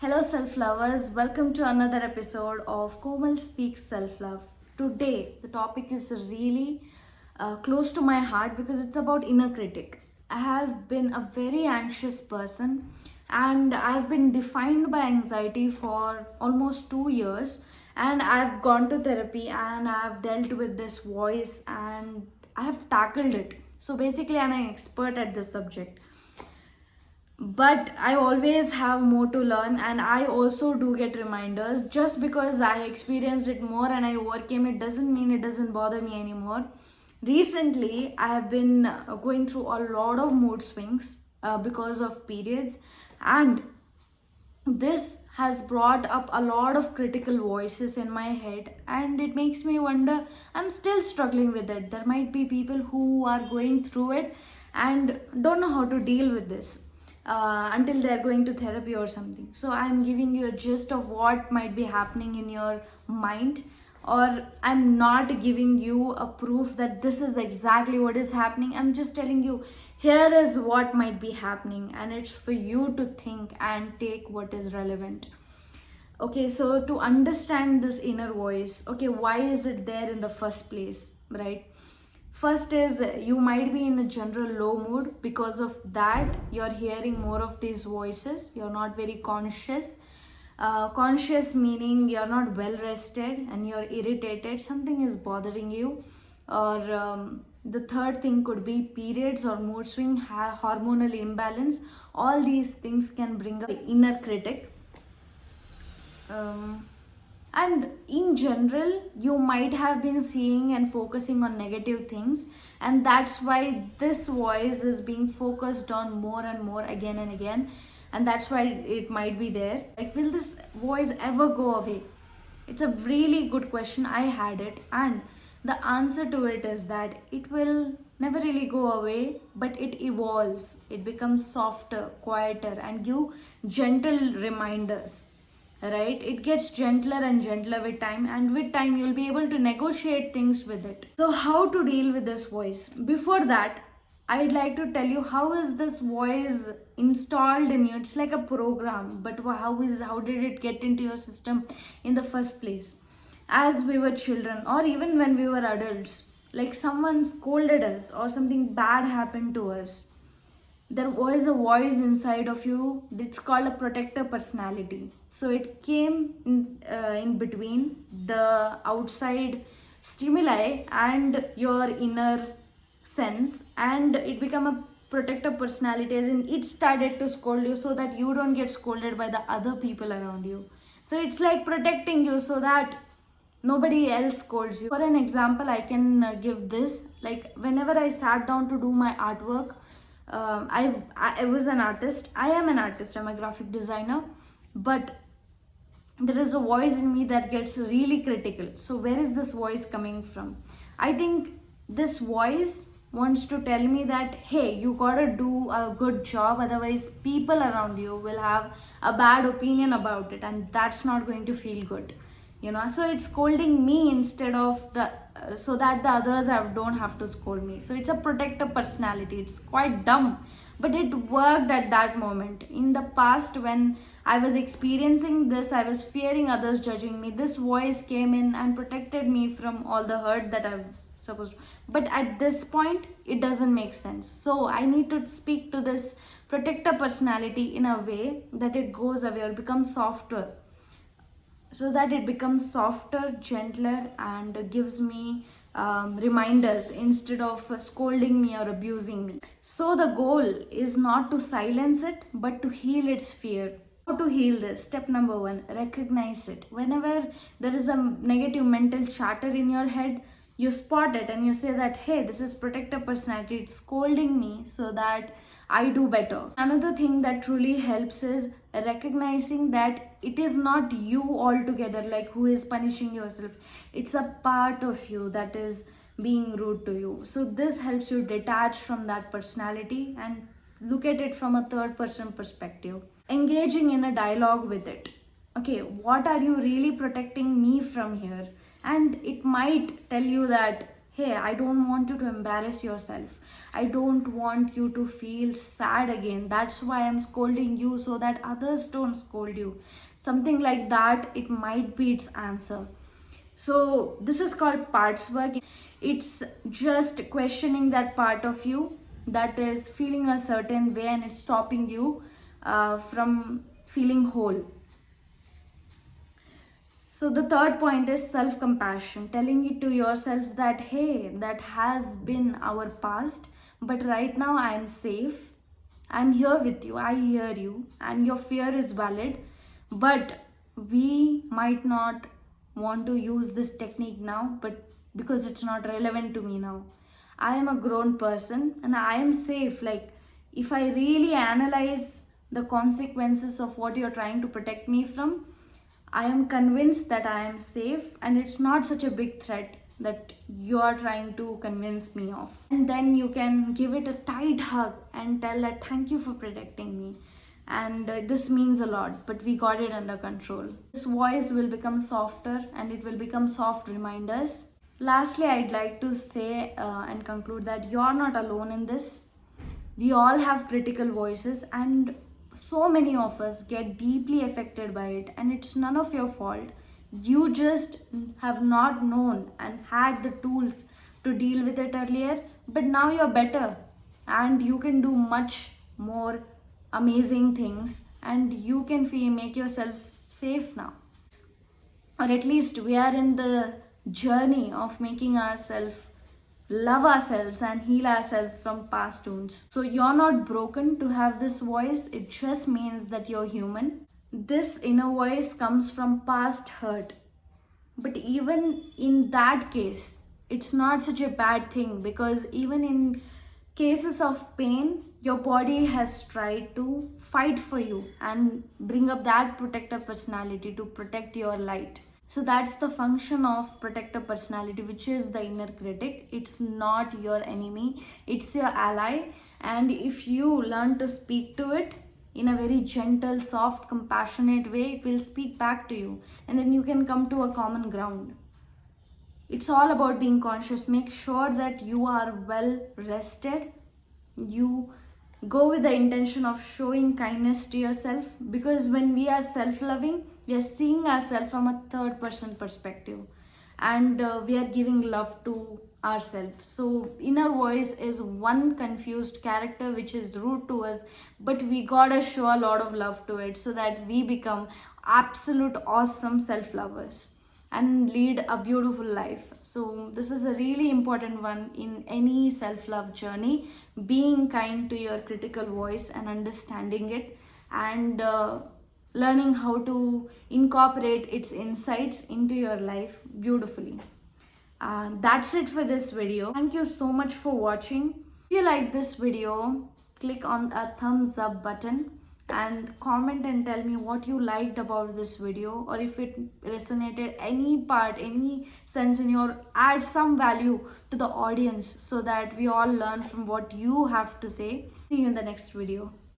Hello, self lovers. Welcome to another episode of Komal Speaks Self Love. Today, the topic is really close to my heart because it's about inner critic. I have been a very anxious person and I've been defined by anxiety for almost 2 years. And I've gone to therapy and I've dealt with this voice and I have tackled it. So basically, I'm an expert at this subject, but I always have more to learn, and I also do get reminders. Just because I experienced it more and I overcame it doesn't mean it doesn't bother me anymore. Recently I have been going through a lot of mood swings because of periods, and this has brought up a lot of critical voices in my head, and it makes me wonder. I'm still struggling with it. There might be people who are going through it and don't know how to deal with this until they're going to therapy or something. So I'm giving you a gist of what might be happening in your mind, or I'm not giving you a proof that this is exactly what is happening. I'm just telling you, here is what might be happening, and it's for you to think and take what is relevant. Okay, so to understand this inner voice, okay, why is it there in the first place, right? First is you might be in a general low mood. Because of that, you're hearing more of these voices. You're not very conscious. Conscious meaning you're not well rested and you're irritated. Something is bothering you. Or the third thing could be periods or mood swing, hormonal imbalance. All these things can bring up the inner critic. Um, and in general, you might have been seeing and focusing on negative things, and that's why this voice is being focused on more and more again and again, and that's why it might be there. Like, will this voice ever go away? It's a really good question. I had it, and the answer to it is that it will never really go away, but it evolves. It becomes softer, quieter, and give gentle reminders, right? It gets gentler and gentler with time, and with time you'll be able to negotiate things with it. So how to deal with this voice? Before that, I'd like to tell you how is this voice installed in you. It's like a program, but how did it get into your system in the first place? As we were children, or even when we were adults, like someone scolded us or something bad happened to us, there was a voice inside of you. It's called a protector personality. So it came in between the outside stimuli and your inner sense, and it became a protector personality, as in it started to scold you so that you don't get scolded by the other people around you. So it's like protecting you so that nobody else scolds you. For an example, I can give this. Like, whenever I sat down to do my artwork, I was an artist. I am an artist. I'm a graphic designer, but there is a voice in me that gets really critical. So where is this voice coming from? I think this voice wants to tell me that, hey, you gotta do a good job, otherwise people around you will have a bad opinion about it, and that's not going to feel good. So it's scolding me instead of the so that the don't have to scold me. So it's a protector personality. It's quite dumb, but it worked at that moment. In the past, when I was experiencing this, I was fearing others judging me. This voice came in and protected me from all the hurt that I've supposed to. But at this point, it doesn't make sense. So I need to speak to this protector personality in a way that it goes away or becomes softer, so that it becomes softer, gentler, and gives me reminders instead of scolding me or abusing me. So the goal is not to silence it, but to heal its fear. How to heal this? Step number one, recognize it. Whenever there is a negative mental chatter in your head, you spot it and you say that, hey, this is protective personality, it's scolding me so that I do better. Another thing that truly helps is recognizing that it is not you altogether, like who is punishing yourself. It's a part of you that is being rude to you. So this helps you detach from that personality and look at it from a third person perspective. Engaging in a dialogue with it. Okay, what are you really protecting me from here? And it might tell you that, hey, I don't want you to embarrass yourself. I don't want you to feel sad again. That's why I'm scolding you, so that others don't scold you. Something like that, it might be its answer. So, this is called parts work. It's just questioning that part of you that is feeling a certain way, and it's stopping you from feeling whole. So the third point is self compassion, telling it to yourself that, hey, that has been our past, but right now I am safe. I'm here with you, I hear you, and your fear is valid, but we might not want to use this technique now, but because it's not relevant to me now. I am a grown person and I am safe. Like, if I really analyze the consequences of what you're trying to protect me from, I am convinced that I am safe and it's not such a big threat that you are trying to convince me of. And then you can give it a tight hug and tell that thank you for protecting me. And this means a lot, but we got it under control. This voice will become softer and it will become soft reminders. Lastly, I'd like to say and conclude that you're not alone in this. We all have critical voices, and so many of us get deeply affected by it, and it's none of your fault. You just have not known and had the tools to deal with it earlier, but now you're better and you can do much more amazing things, and you can make yourself safe now, or at least we are in the journey of making ourselves love ourselves and heal ourselves from past wounds. So you're not broken to have this voice, it just means that you're human. This inner voice comes from past hurt, but even in that case, it's not such a bad thing, because even in cases of pain, your body has tried to fight for you and bring up that protective personality to protect your light. So that's the function of protective personality, which is the inner critic. It's not your enemy, it's your ally. And if you learn to speak to it in a very gentle, soft, compassionate way, it will speak back to you. And then you can come to a common ground. It's all about being conscious. Make sure that you are well rested. You go with the intention of showing kindness to yourself, because when we are self loving, we are seeing ourselves from a third person perspective, and we are giving love to ourselves. So inner voice is one confused character which is rude to us, but we gotta show a lot of love to it so that we become absolute awesome self lovers and lead a beautiful life. So this is a really important one in any self-love journey, being kind to your critical voice and understanding it, and learning how to incorporate its insights into your life beautifully. That's it for this video. Thank you so much for watching. If you like this video, click on a thumbs up button and comment and tell me what you liked about this video, or if it resonated any part, any sense in your, add some value to the audience so that we all learn from what you have to say. See you in the next video.